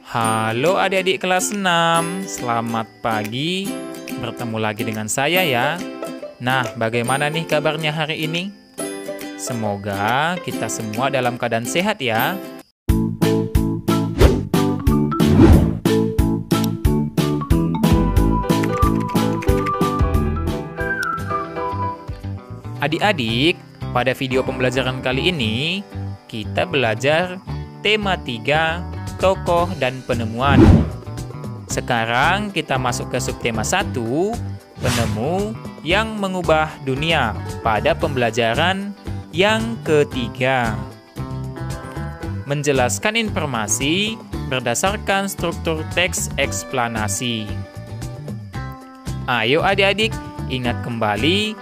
Halo adik-adik kelas 6, selamat pagi. Bertemu lagi dengan saya ya. Nah, bagaimana nih kabarnya hari ini? Semoga kita semua dalam keadaan sehat ya. Adik-adik, pada video pembelajaran kali ini, kita belajar tema 3, tokoh dan penemuan. Sekarang kita masuk ke subtema 1, penemu yang mengubah dunia pada pembelajaran yang ketiga. Menjelaskan informasi berdasarkan struktur teks eksplanasi. Ayo adik-adik, ingat kembali,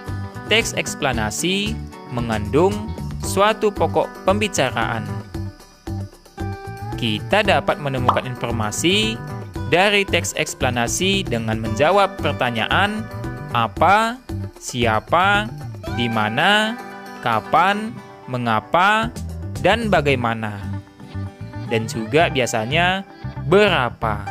teks eksplanasi mengandung suatu pokok pembicaraan. Kita dapat menemukan informasi dari teks eksplanasi dengan menjawab pertanyaan apa, siapa, di mana, kapan, mengapa, dan bagaimana. Dan juga biasanya berapa.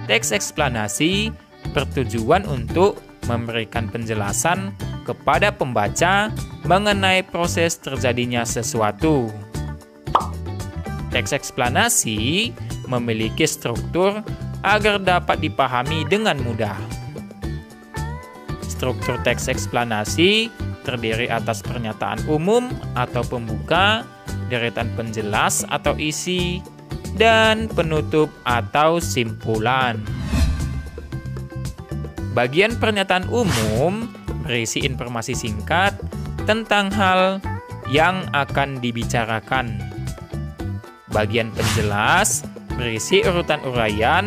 Teks eksplanasi bertujuan untuk memberikan penjelasan kepada pembaca mengenai proses terjadinya sesuatu. Teks eksplanasi memiliki struktur agar dapat dipahami dengan mudah. Struktur teks eksplanasi terdiri atas pernyataan umum atau pembuka, deretan penjelas atau isi, dan penutup atau simpulan. Bagian pernyataan umum berisi informasi singkat tentang hal yang akan dibicarakan. Bagian penjelas berisi urutan uraian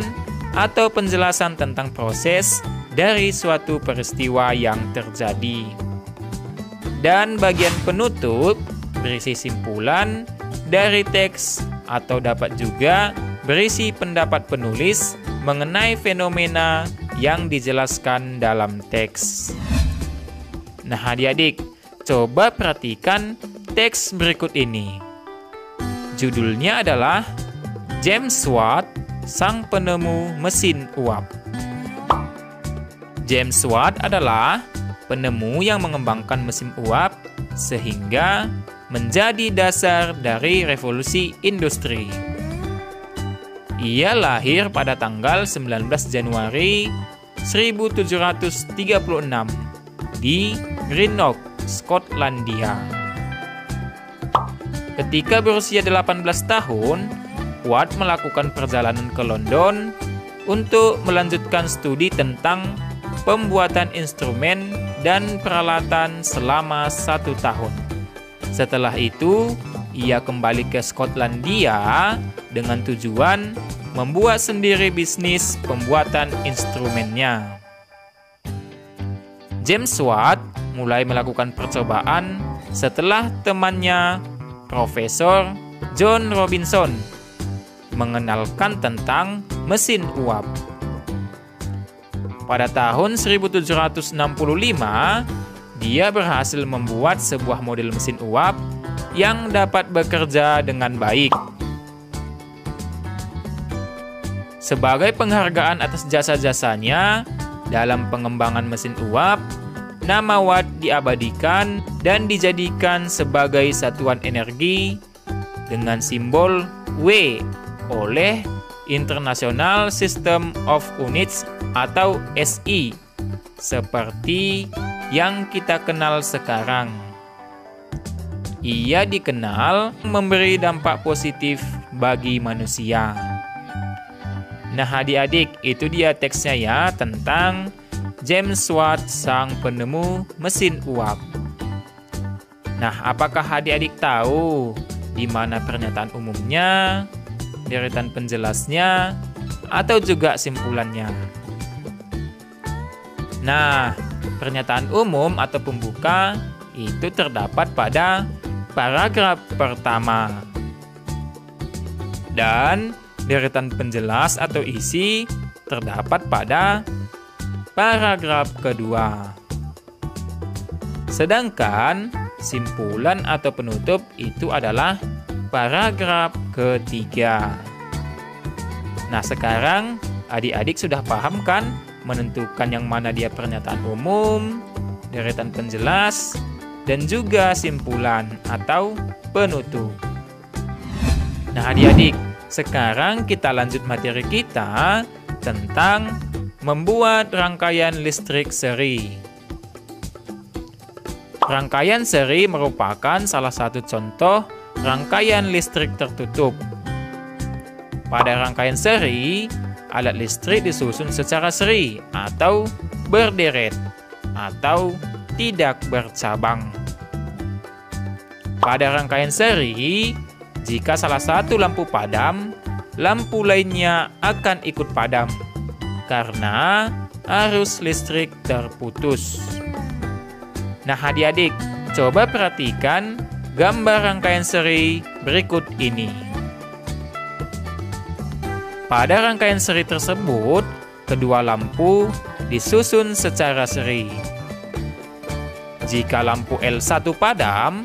atau penjelasan tentang proses dari suatu peristiwa yang terjadi. Dan bagian penutup berisi simpulan dari teks atau dapat juga berisi pendapat penulis mengenai fenomena yang dijelaskan dalam teks. Nah adik-adik, coba perhatikan teks berikut ini. Judulnya adalah James Watt, sang penemu mesin uap. James Watt adalah penemu yang mengembangkan mesin uap sehingga menjadi dasar dari revolusi industri. Ia lahir pada tanggal 19 Januari 1736 di Greenock, Skotlandia. Ketika berusia 18 tahun, Watt melakukan perjalanan ke London untuk melanjutkan studi tentang pembuatan instrumen dan peralatan selama 1 tahun. Setelah itu, ia kembali ke Skotlandia dengan tujuan membuat sendiri bisnis pembuatan instrumennya. James Watt mulai melakukan percobaan setelah temannya, Profesor John Robinson, mengenalkan tentang mesin uap. Pada tahun 1765, dia berhasil membuat sebuah model mesin uap yang dapat bekerja dengan baik. Sebagai penghargaan atas jasa-jasanya dalam pengembangan mesin uap, nama Watt diabadikan dan dijadikan sebagai satuan energi dengan simbol W oleh International System of Units atau SI, seperti yang kita kenal sekarang. Ia dikenal memberi dampak positif bagi manusia. Nah adik-adik, itu dia teksnya ya tentang James Watt, sang penemu mesin uap. Nah, apakah adik-adik tahu di mana pernyataan umumnya, deretan penjelasnya, atau juga simpulannya? Nah, pernyataan umum atau pembuka itu terdapat pada paragraf pertama. Dan deretan penjelas atau isi terdapat pada paragraf kedua. Sedangkan simpulan atau penutup itu adalah paragraf ketiga. Nah, sekarang adik-adik sudah paham kan menentukan yang mana dia pernyataan umum, deretan penjelas, dan juga simpulan atau penutup. Nah, adik-adik, sekarang kita lanjut materi kita tentang membuat rangkaian listrik seri. Rangkaian seri merupakan salah satu contoh rangkaian listrik tertutup. Pada rangkaian seri, alat listrik disusun secara seri atau berderet atau tidak bercabang. Pada rangkaian seri, jika salah satu lampu padam, lampu lainnya akan ikut padam karena arus listrik terputus. Nah, adik-adik, coba perhatikan gambar rangkaian seri berikut ini. Pada rangkaian seri tersebut, kedua lampu disusun secara seri. Jika lampu L1 padam,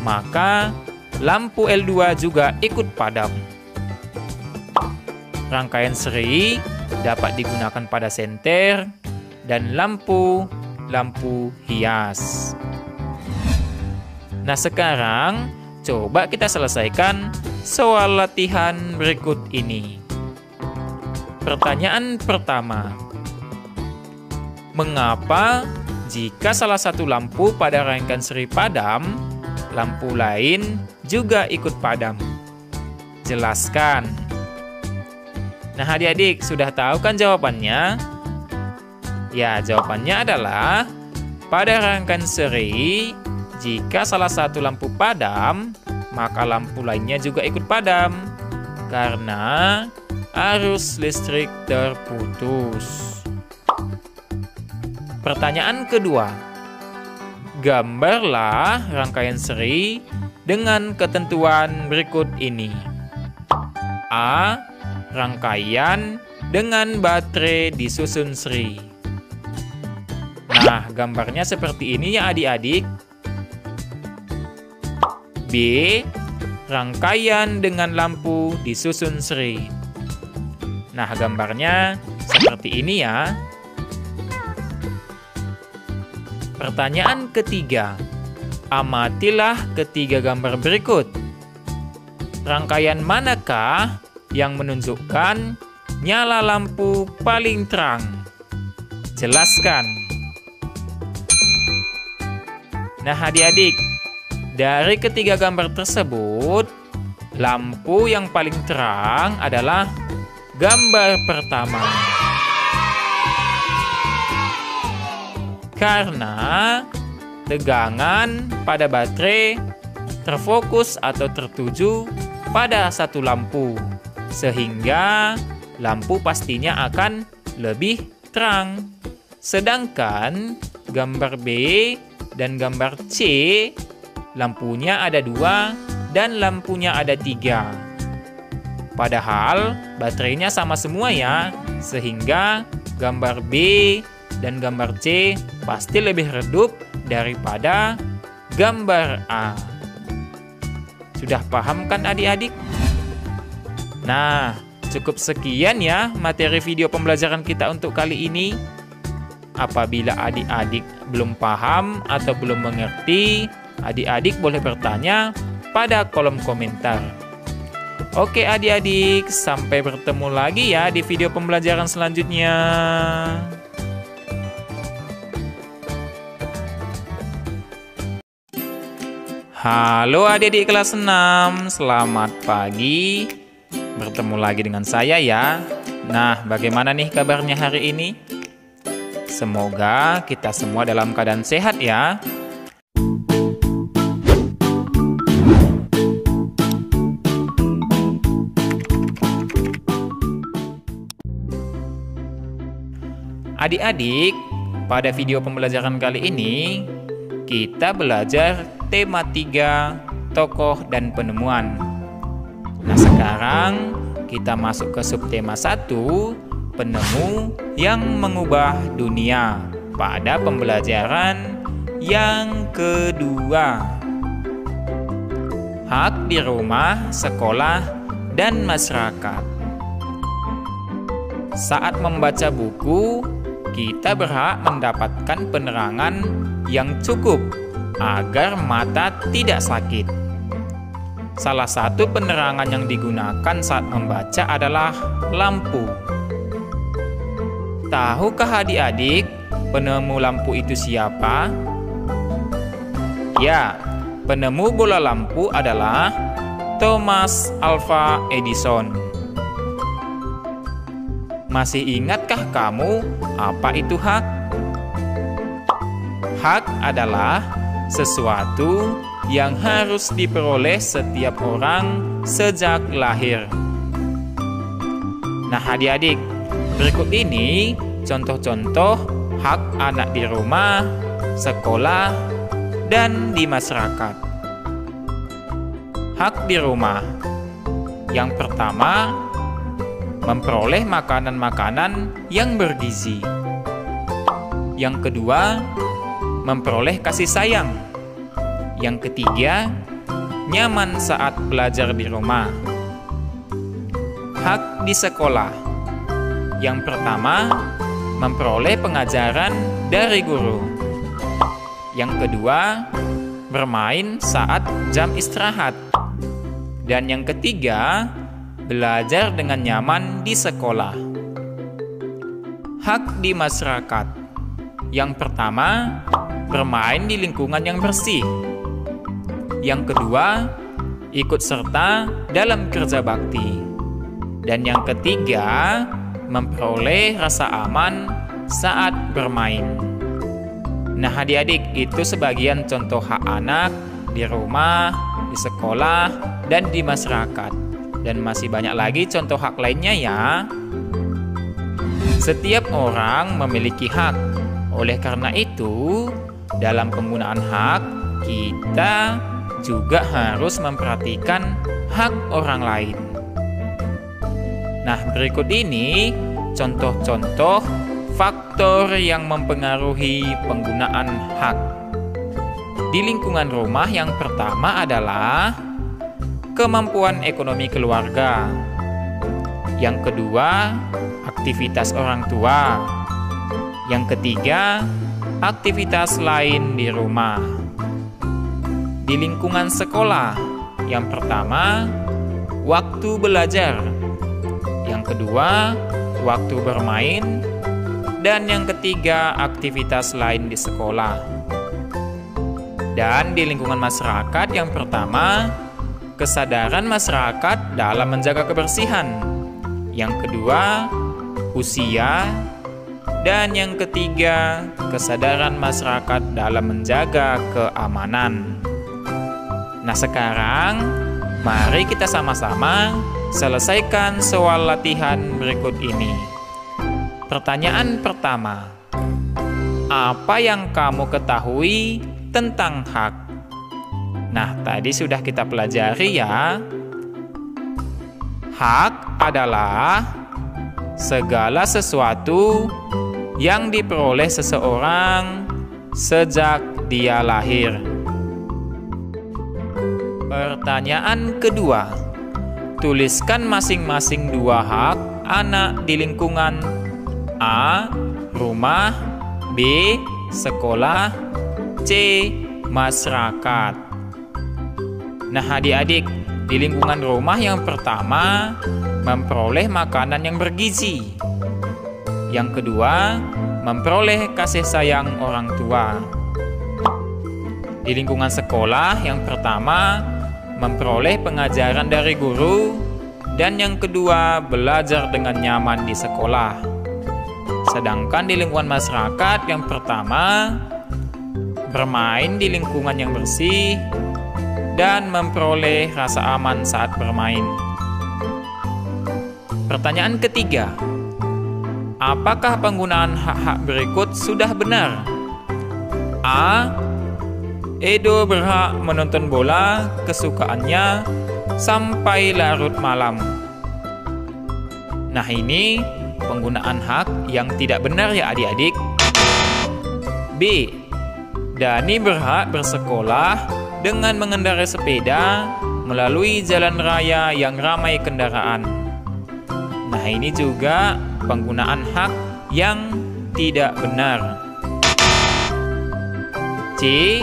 maka lampu L2 juga ikut padam. Rangkaian seri dapat digunakan pada senter dan lampu hias. Nah, sekarang coba kita selesaikan soal latihan berikut ini. Pertanyaan pertama. Mengapa jika salah satu lampu pada rangkaian seri padam, lampu lain juga ikut padam? Jelaskan. Nah, adik-adik sudah tahu kan jawabannya? Ya, jawabannya adalah pada rangkaian seri, jika salah satu lampu padam, maka lampu lainnya juga ikut padam karena arus listrik terputus. Pertanyaan kedua. Gambarlah rangkaian seri dengan ketentuan berikut ini. A. Rangkaian dengan baterai disusun seri. Nah, gambarnya seperti ini ya adik-adik. B. Rangkaian dengan lampu disusun seri. Nah, gambarnya seperti ini ya. Pertanyaan ketiga. Amatilah ketiga gambar berikut. Rangkaian manakah yang menunjukkan nyala lampu paling terang? Jelaskan. Nah, adik-adik, dari ketiga gambar tersebut, lampu yang paling terang adalah gambar pertama. Karena tegangan pada baterai terfokus atau tertuju pada satu lampu, sehingga lampu pastinya akan lebih terang. Sedangkan gambar B dan gambar C, lampunya ada 2 dan lampunya ada 3. Padahal baterainya sama semua ya, sehingga gambar B dan gambar C pasti lebih redup daripada gambar A. Sudah paham kan adik-adik? Nah, cukup sekian ya materi video pembelajaran kita untuk kali ini. Apabila adik-adik belum paham atau belum mengerti, adik-adik boleh bertanya pada kolom komentar. Oke adik-adik, sampai bertemu lagi ya di video pembelajaran selanjutnya. Halo adik-adik kelas 6, selamat pagi. Bertemu lagi dengan saya ya. Nah, bagaimana nih kabarnya hari ini? Semoga kita semua dalam keadaan sehat ya. Adik-adik, pada video pembelajaran kali ini kita belajar tema 3, tokoh dan penemuan. Nah, sekarang kita masuk ke subtema 1, penemu yang mengubah dunia, pada pembelajaran yang kedua. Hak di rumah, sekolah, dan masyarakat. saat membaca buku, kita berhak mendapatkan penerangan yang cukup agar mata tidak sakit. Salah satu penerangan yang digunakan saat membaca adalah lampu. Tahukah adik-adik penemu lampu itu siapa? Ya, penemu bola lampu adalah Thomas Alva Edison. Masih ingatkah kamu apa itu hak? Hak adalah sesuatu yang harus diperoleh setiap orang sejak lahir. Nah, adik-adik, berikut ini contoh-contoh hak anak di rumah, sekolah, dan di masyarakat. Hak di rumah. Yang pertama, memperoleh makanan-makanan yang bergizi. Yang kedua, memperoleh kasih sayang. Yang ketiga, nyaman saat belajar di rumah. Hak di sekolah. Yang pertama, memperoleh pengajaran dari guru. Yang kedua, bermain saat jam istirahat. Dan yang ketiga, belajar dengan nyaman di sekolah. Hak di masyarakat. Yang pertama, bermain di lingkungan yang bersih. Yang kedua, ikut serta dalam kerja bakti. Dan yang ketiga, memperoleh rasa aman saat bermain. Nah, adik-adik, itu sebagian contoh hak anak di rumah, di sekolah, dan di masyarakat. Dan masih banyak lagi contoh hak lainnya ya. Setiap orang memiliki hak. Oleh karena itu, dalam penggunaan hak, kita juga harus memperhatikan hak orang lain. Nah, berikut ini contoh-contoh faktor yang mempengaruhi penggunaan hak. Di lingkungan rumah, yang pertama adalah kemampuan ekonomi keluarga. Yang kedua, aktivitas orang tua. Yang ketiga, aktivitas lain di rumah. Di lingkungan sekolah, yang pertama, waktu belajar. Yang kedua, waktu bermain. Dan yang ketiga, aktivitas lain di sekolah. Dan di lingkungan masyarakat, yang pertama, kesadaran masyarakat dalam menjaga kebersihan. Yang kedua, usia. Dan yang ketiga, kesadaran masyarakat dalam menjaga keamanan. Nah, sekarang mari kita sama-sama selesaikan soal latihan berikut ini. Pertanyaan pertama, apa yang kamu ketahui tentang hak? Nah, tadi sudah kita pelajari ya. Hak adalah segala sesuatu yang diperoleh seseorang sejak dia lahir. Pertanyaan kedua, tuliskan masing-masing dua hak anak di lingkungan. A. Rumah. B. Sekolah. C. Masyarakat. Nah, adik-adik, di lingkungan rumah yang pertama, memperoleh makanan yang bergizi. Yang kedua, memperoleh kasih sayang orang tua. Di lingkungan sekolah yang pertama, memperoleh pengajaran dari guru. Dan yang kedua, belajar dengan nyaman di sekolah. Sedangkan di lingkungan masyarakat yang pertama, bermain di lingkungan yang bersih dan memperoleh rasa aman saat bermain. Pertanyaan ketiga, apakah penggunaan hak-hak berikut sudah benar? A. Edo berhak menonton bola kesukaannya sampai larut malam. Nah, ini penggunaan hak yang tidak benar ya adik-adik. B. Dani berhak bersekolah dengan mengendarai sepeda melalui jalan raya yang ramai kendaraan. Nah, ini juga penggunaan hak yang tidak benar. C.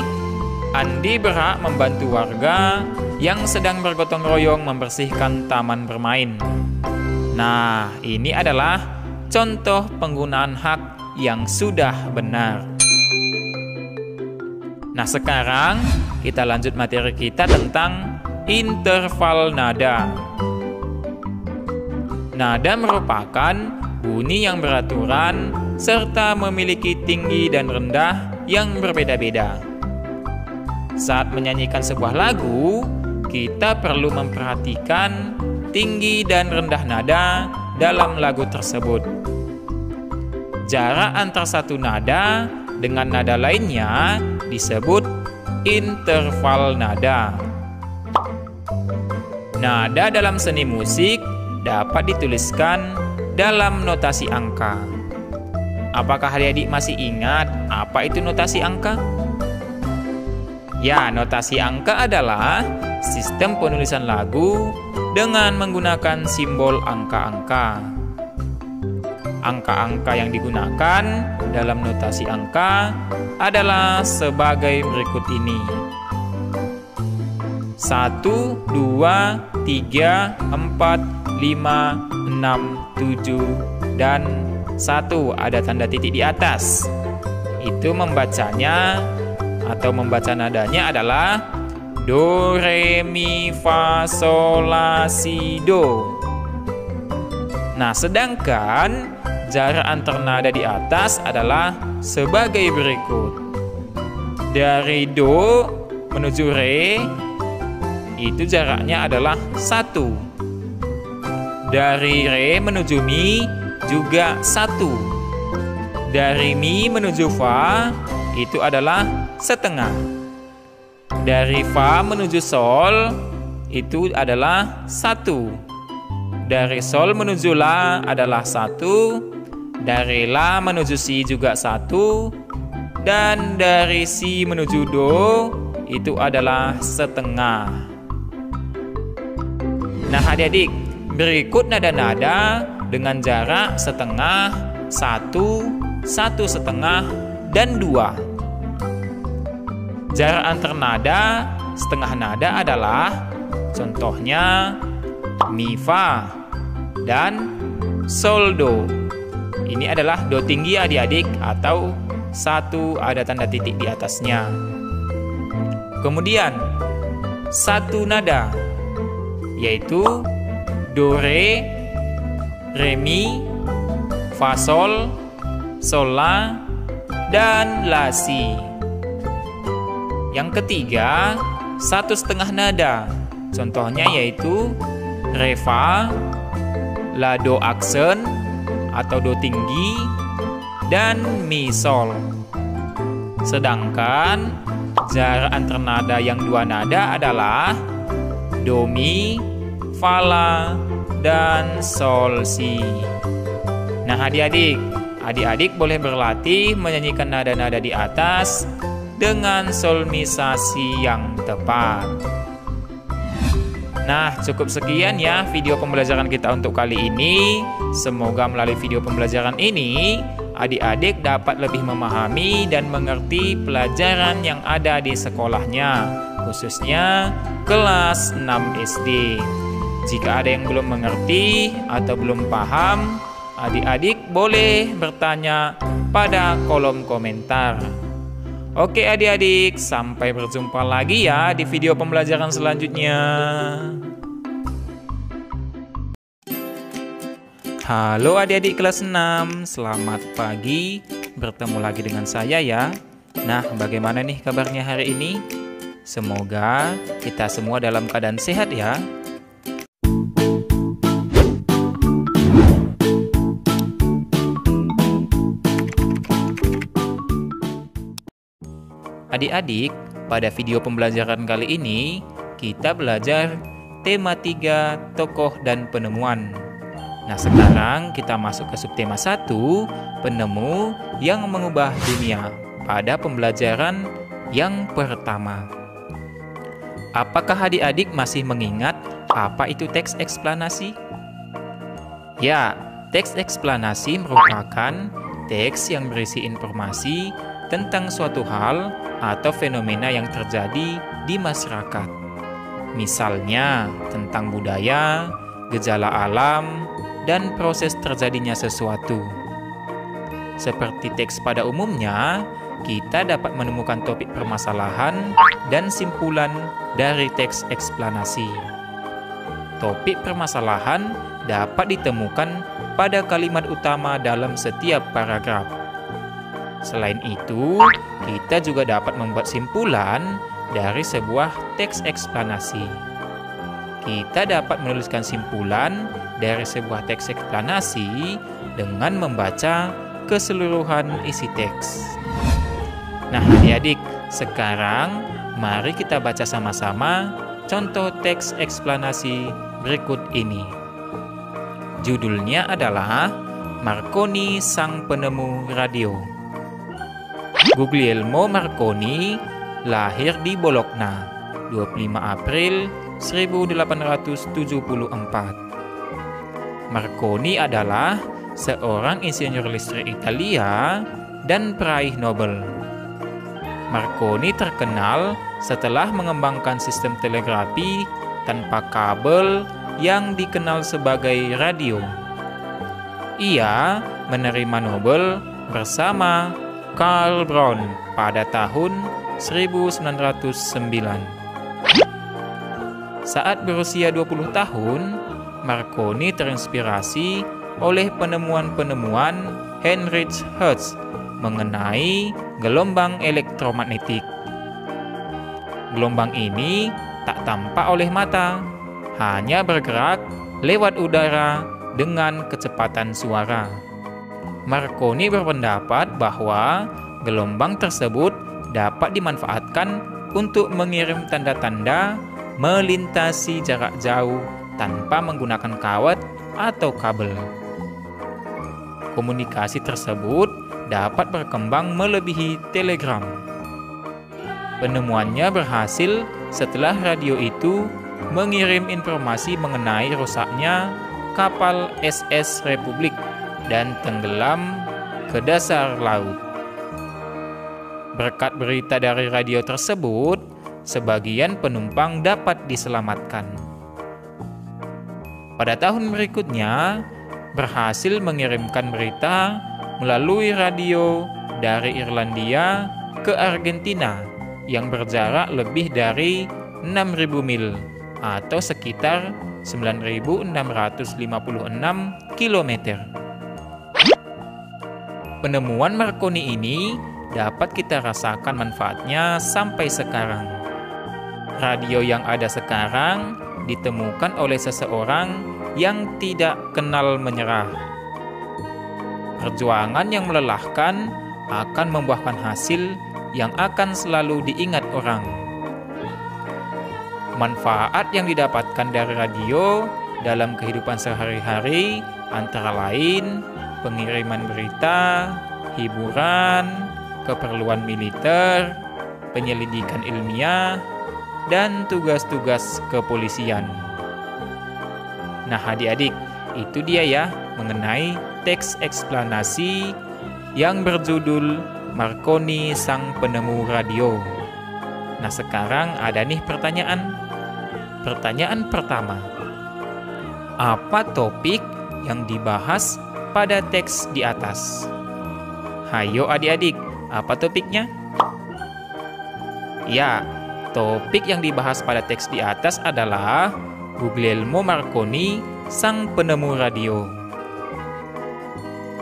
Andi berhak membantu warga yang sedang bergotong royong membersihkan taman bermain. Nah, ini adalah contoh penggunaan hak yang sudah benar. Nah, sekarang kita lanjut materi kita tentang interval nada. Nada merupakan bunyi yang beraturan serta memiliki tinggi dan rendah yang berbeda-beda. Saat menyanyikan sebuah lagu, kita perlu memperhatikan tinggi dan rendah nada dalam lagu tersebut. Jarak antar satu nada dengan nada lainnya disebut interval nada. Nada dalam seni musik dapat dituliskan dalam notasi angka. Apakah adik-adik masih ingat apa itu notasi angka? Ya, notasi angka adalah sistem penulisan lagu dengan menggunakan simbol angka-angka. Angka-angka yang digunakan dalam notasi angka adalah sebagai berikut ini: 1, 2, 3, 4, 5, 6, 7, dan 1 ada tanda titik di atas. Itu membacanya atau membaca nadanya adalah do, re, mi, fa, sol, la, si, do. Nah, sedangkan jarak antar nada di atas adalah sebagai berikut. Dari do menuju re, itu jaraknya adalah 1. Dari re menuju mi juga 1. Dari mi menuju fa itu adalah setengah. Dari fa menuju sol itu adalah 1. Dari sol menuju la adalah 1. Dari la menuju si juga 1. Dan dari si menuju do itu adalah setengah. Nah, adik-adik, berikut nada-nada dengan jarak setengah, 1, 1,5, dan 2. Jarak antar nada setengah nada adalah contohnya mi, fa, dan sol, do. Ini adalah do tinggi adik-adik atau 1 ada tanda titik di atasnya. Kemudian 1 nada yaitu do, re mi, fa, sol, la, dan la, si. Yang ketiga 1,5 nada, contohnya yaitu re, fa, la, do aksen atau do tinggi, dan mi, sol. Sedangkan jarak antar nada yang 2 nada adalah do, mi, fa, la, dan sol, si. Nah, adik-adik boleh berlatih menyanyikan nada-nada di atas dengan solmisasi yang tepat. Nah, cukup sekian ya video pembelajaran kita untuk kali ini. Semoga melalui video pembelajaran ini adik-adik dapat lebih memahami dan mengerti pelajaran yang ada di sekolahnya, khususnya kelas 6 SD. Jika ada yang belum mengerti atau belum paham, adik-adik boleh bertanya pada kolom komentar. Oke adik-adik, sampai berjumpa lagi ya di video pembelajaran selanjutnya. Halo adik-adik kelas 6, selamat pagi. Bertemu lagi dengan saya ya. Nah, bagaimana nih kabarnya hari ini? Semoga kita semua dalam keadaan sehat ya. Adik-adik, pada video pembelajaran kali ini kita belajar tema 3 tokoh dan penemuan. Nah, sekarang kita masuk ke subtema 1, penemu yang mengubah dunia, pada pembelajaran yang pertama. Apakah adik-adik masih mengingat apa itu teks eksplanasi? Ya, teks eksplanasi merupakan teks yang berisi informasi tentang suatu hal atau fenomena yang terjadi di masyarakat. Misalnya tentang budaya, gejala alam, dan proses terjadinya sesuatu. Seperti teks pada umumnya, kita dapat menemukan topik permasalahan dan simpulan dari teks eksplanasi. Topik permasalahan dapat ditemukan pada kalimat utama dalam setiap paragraf. Selain itu, kita juga dapat membuat simpulan dari sebuah teks eksplanasi. Kita dapat menuliskan simpulan dari sebuah teks eksplanasi dengan membaca keseluruhan isi teks. Nah, adik-adik, sekarang mari kita baca sama-sama contoh teks eksplanasi berikut ini. Judulnya adalah Marconi Sang Penemu Radio. Guglielmo Marconi lahir di Bologna 25 April 1874. Marconi adalah seorang insinyur listrik Italia dan peraih Nobel. Marconi terkenal setelah mengembangkan sistem telegrafi tanpa kabel yang dikenal sebagai radio. Ia menerima Nobel bersama Karl Braun pada tahun 1909. Saat berusia 20 tahun, Marconi terinspirasi oleh penemuan-penemuan Heinrich Hertz mengenai gelombang elektromagnetik. Gelombang ini tak tampak oleh mata, hanya bergerak lewat udara dengan kecepatan suara. Marconi berpendapat bahwa gelombang tersebut dapat dimanfaatkan untuk mengirim tanda-tanda melintasi jarak jauh tanpa menggunakan kawat atau kabel. Komunikasi tersebut dapat berkembang melebihi telegram. Penemuannya berhasil setelah radio itu mengirim informasi mengenai rusaknya kapal SS Republik dan tenggelam ke dasar laut. Berkat berita dari radio tersebut, sebagian penumpang dapat diselamatkan. Pada tahun berikutnya, berhasil mengirimkan berita melalui radio dari Irlandia ke Argentina yang berjarak lebih dari 6.000 mil atau sekitar 9.656 km. Penemuan Marconi ini dapat kita rasakan manfaatnya sampai sekarang. Radio yang ada sekarang ditemukan oleh seseorang yang tidak kenal menyerah. Perjuangan yang melelahkan akan membuahkan hasil yang akan selalu diingat orang. Manfaat yang didapatkan dari radio dalam kehidupan sehari-hari antara lain pengiriman berita, hiburan, keperluan militer, penyelidikan ilmiah, dan tugas-tugas kepolisian. Nah, adik-adik, itu dia ya mengenai teks eksplanasi yang berjudul Marconi Sang Penemu Radio. Nah, sekarang ada nih pertanyaan. Pertanyaan pertama, apa topik yang dibahas pada teks di atas? Hayo adik-adik, apa topiknya? Ya, topik yang dibahas pada teks di atas adalah Guglielmo Marconi, Sang Penemu Radio.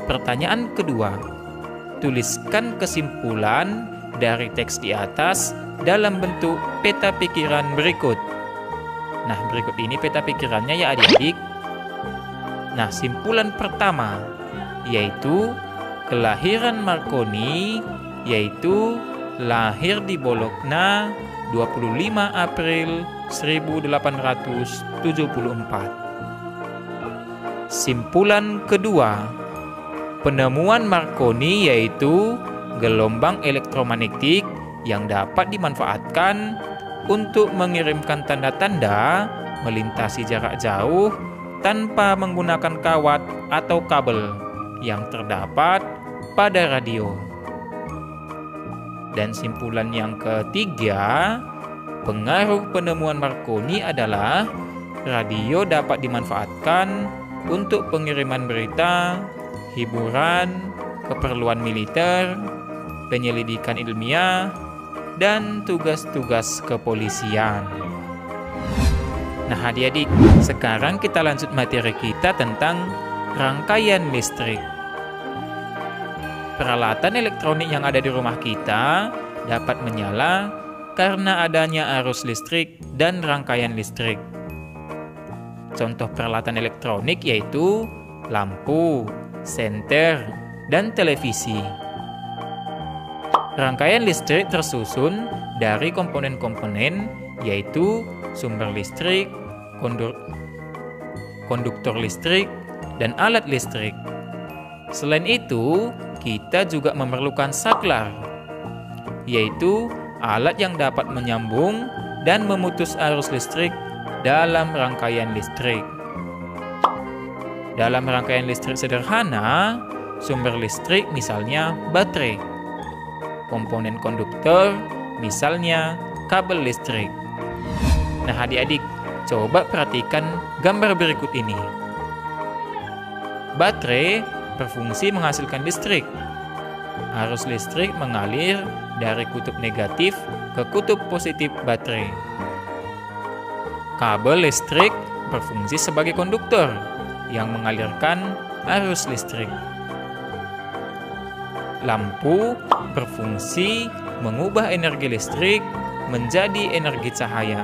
Pertanyaan kedua, tuliskan kesimpulan dari teks di atas dalam bentuk peta pikiran berikut. Nah, berikut ini peta pikirannya ya adik-adik. Nah, simpulan pertama yaitu kelahiran Marconi, yaitu lahir di Bologna 25 April 1874. Simpulan kedua, penemuan Marconi yaitu gelombang elektromagnetik yang dapat dimanfaatkan untuk mengirimkan tanda-tanda melintasi jarak jauh tanpa menggunakan kawat atau kabel yang terdapat pada radio. Dan simpulan yang ketiga, pengaruh penemuan Marconi adalah radio dapat dimanfaatkan untuk pengiriman berita, hiburan, keperluan militer, penyelidikan ilmiah, dan tugas-tugas kepolisian. Nah adik-adik, sekarang kita lanjut materi kita tentang rangkaian listrik. Peralatan elektronik yang ada di rumah kita dapat menyala karena adanya arus listrik dan rangkaian listrik. Contoh peralatan elektronik yaitu lampu, senter, dan televisi. Rangkaian listrik tersusun dari komponen-komponen yaitu sumber listrik, konduktor listrik, dan alat listrik. Selain itu, kita juga memerlukan saklar, yaitu alat yang dapat menyambung dan memutus arus listrik dalam rangkaian listrik. Dalam rangkaian listrik sederhana, sumber listrik misalnya baterai, komponen konduktor misalnya kabel listrik. Nah adik-adik, coba perhatikan gambar berikut ini. Baterai berfungsi menghasilkan listrik. Arus listrik mengalir dari kutub negatif ke kutub positif baterai. Kabel listrik berfungsi sebagai konduktor yang mengalirkan arus listrik. Lampu berfungsi mengubah energi listrik menjadi energi cahaya.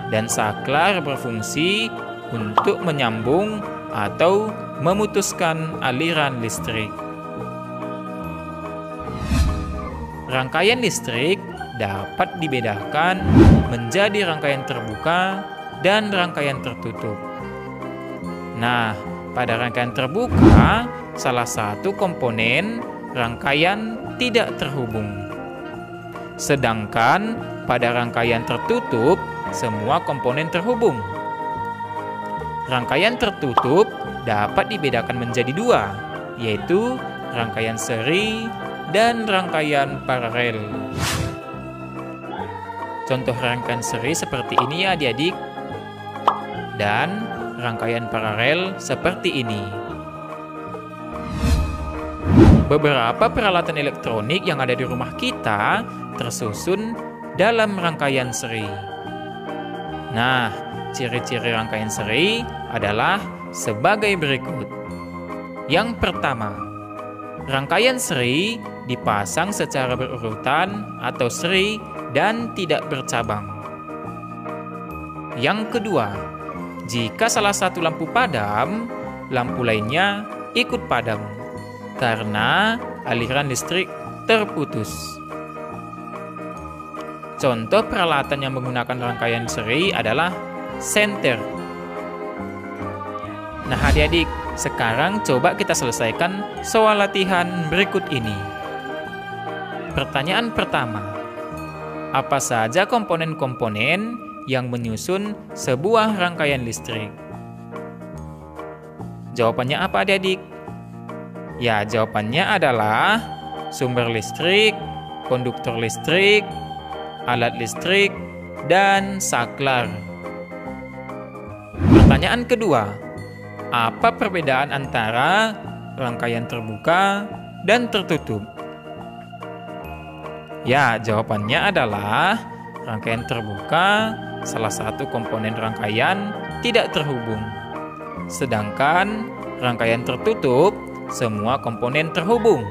Dan saklar berfungsi untuk menyambung atau memutuskan aliran listrik. Rangkaian listrik dapat dibedakan menjadi rangkaian terbuka dan rangkaian tertutup. Nah, pada rangkaian terbuka, salah satu komponen rangkaian tidak terhubung. Sedangkan pada rangkaian tertutup, semua komponen terhubung. Rangkaian tertutup dapat dibedakan menjadi dua, yaitu rangkaian seri dan rangkaian paralel. Contoh rangkaian seri seperti ini ya adik-adik, dan rangkaian paralel seperti ini. Beberapa peralatan elektronik yang ada di rumah kita tersusun dalam rangkaian seri. Nah, ciri-ciri rangkaian seri adalah sebagai berikut. Yang pertama, rangkaian seri dipasang secara berurutan atau seri dan tidak bercabang. Yang kedua, jika salah satu lampu padam, lampu lainnya ikut padam karena aliran listrik terputus. Contoh peralatan yang menggunakan rangkaian seri adalah senter. Nah adik-adik, sekarang coba kita selesaikan soal latihan berikut ini. Pertanyaan pertama, apa saja komponen-komponen yang menyusun sebuah rangkaian listrik? Jawabannya apa adik-adik? Ya, jawabannya adalah sumber listrik, konduktor listrik, alat listrik, dan saklar. Pertanyaan kedua, apa perbedaan antara rangkaian terbuka dan tertutup? Ya, jawabannya adalah rangkaian terbuka, salah satu komponen rangkaian tidak terhubung. Sedangkan rangkaian tertutup, semua komponen terhubung.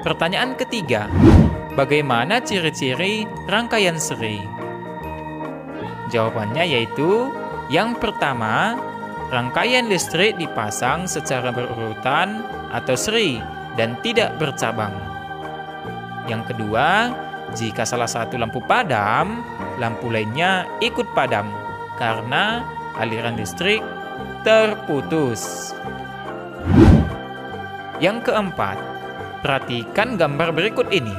Pertanyaan ketiga, bagaimana ciri-ciri rangkaian seri? Jawabannya yaitu yang pertama, rangkaian listrik dipasang secara berurutan atau seri dan tidak bercabang. Yang kedua, jika salah satu lampu padam, lampu lainnya ikut padam karena aliran listrik terputus. Yang keempat, perhatikan gambar berikut ini.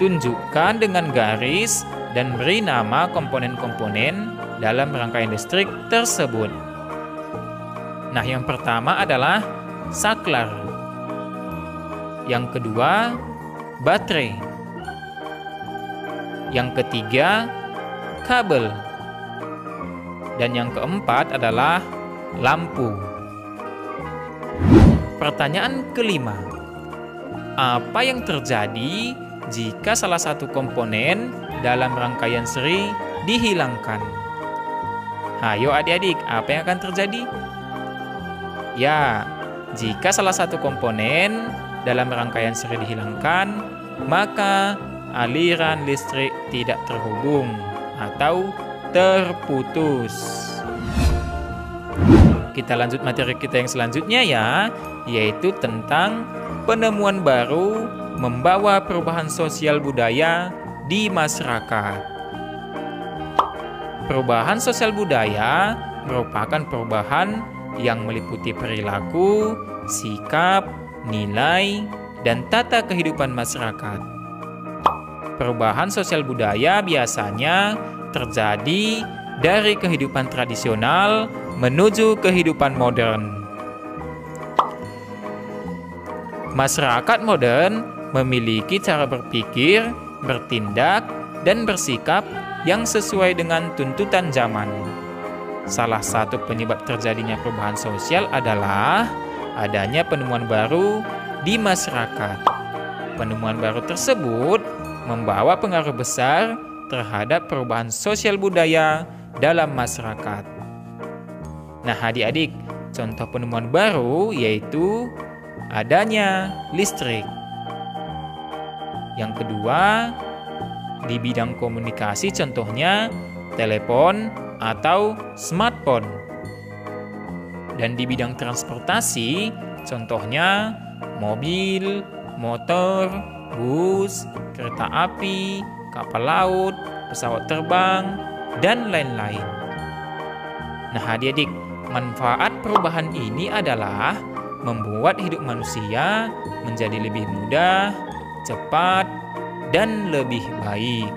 Tunjukkan dengan garis dan beri nama komponen-komponen dalam rangkaian listrik tersebut. Nah, yang pertama adalah saklar. Yang kedua, baterai. Yang ketiga, kabel. Dan yang keempat adalah lampu. Pertanyaan kelima, apa yang terjadi jika salah satu komponen dalam rangkaian seri dihilangkan? Ayo adik-adik, apa yang akan terjadi? Ya, jika salah satu komponen dalam rangkaian seri dihilangkan, maka aliran listrik tidak terhubung atau terputus. Kita lanjut materi kita yang selanjutnya ya, yaitu tentang penemuan baru membawa perubahan sosial budaya di masyarakat. Perubahan sosial budaya merupakan perubahan yang meliputi perilaku, sikap, nilai, dan tata kehidupan masyarakat. Perubahan sosial budaya biasanya terjadi dari kehidupan tradisional menuju kehidupan modern. Masyarakat modern memiliki cara berpikir, bertindak, dan bersikap yang sesuai dengan tuntutan zaman. Salah satu penyebab terjadinya perubahan sosial adalah adanya penemuan baru di masyarakat. Penemuan baru tersebut membawa pengaruh besar terhadap perubahan sosial budaya dalam masyarakat. Nah, adik-adik, contoh penemuan baru yaitu adanya listrik. Yang kedua, di bidang komunikasi contohnya telepon atau smartphone. Dan di bidang transportasi contohnya mobil, motor, bus, kereta api, kapal laut, pesawat terbang, dan lain-lain. Nah, adik-adik, manfaat perubahan ini adalah membuat hidup manusia menjadi lebih mudah, cepat, dan lebih baik.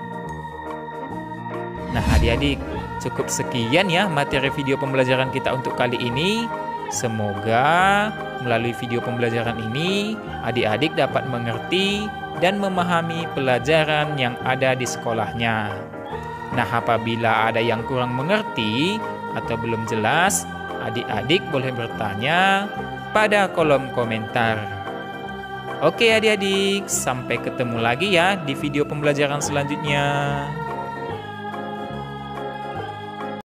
Nah, adik-adik, cukup sekian ya materi video pembelajaran kita untuk kali ini. Semoga melalui video pembelajaran ini, adik-adik dapat mengerti dan memahami pelajaran yang ada di sekolahnya. Nah, apabila ada yang kurang mengerti atau belum jelas, adik-adik boleh bertanya pada kolom komentar. Oke adik-adik, sampai ketemu lagi ya di video pembelajaran selanjutnya.